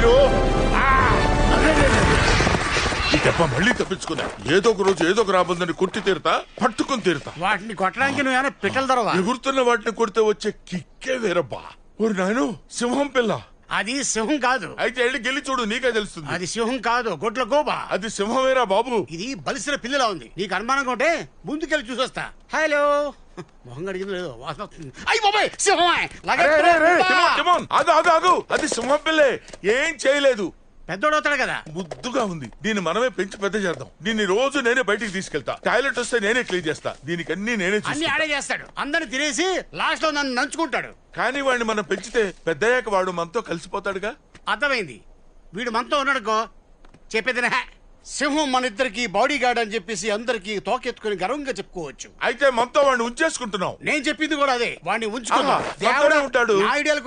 మీరు ఈ దెబ్బ మళ్ళీ తప్పించుకున్నా. ఏదో ఒక రోజు ఏదో ఒక రాబందని కొట్టి తీరుతా, పట్టుకుని తీరుతా. వాటిని కొట్టడానికి నువ్వేమైనా పిట్టల దొరవా? ఎగురుతున్న వాటిని కొడితే వచ్చే కిక్కే వేరబ్బా. ఓరి నాయను, సింహం పిల్ల. అది సింహం కాదు. అయితే వెళ్ళి గెలి చూడు, నీకే తెలుస్తుంది. అది సింహం కాదు, గొడ్ల గోబా. అది సింహమేరా బాబు. ఇది బలిసిన పిల్లలా ఉంది. నీకు అనుమానంగా ఉంటే ముందుకెళ్ళి చూసొస్తా. హలో, మొహం అడిగింది లేదు, వాసన వస్తుంది. అయ్యి బాబాయ్, సింహమే. ఆగు, అది సింహం పిల్లే. ఏం చేయలేదు. పెద్దోడవుతాడు కదా. ముద్దుగా ఉంది. దీన్ని మనమే పెంచి పెద్ద చేద్దాం. దీన్ని రోజు నేనే బయటికి తీసుకెళ్తా. టాయిలెట్ వస్తే నేనే క్లీన్ చేస్తా. దీనికి అన్ని నేనే అన్ని ఆడే చేస్తాడు. అందరిని తినేసి లాస్ట్ లో నన్ను నంచుకుంటాడు. కానీ వాడిని మనం పెంచితే పెద్దయ్యాక వాడు మనతో కలిసిపోతాడుగా. అర్థమైంది. వీడు మనతో ఉన్నాడుకో చెప్పేదినా. సింహం మన ఇద్దరికి బాడీ గార్డ్ అని చెప్పేసి అందరికి తోకెత్తుకుని గర్వంగా చెప్పుకోవచ్చు. అయితే మనతో వాడిని ఉంచేసుకుంటున్నావు. నేను చెప్పింది కూడా అదే. వాడిని ఉంచుకున్నా. ఉంటాడు. ఐడియాలు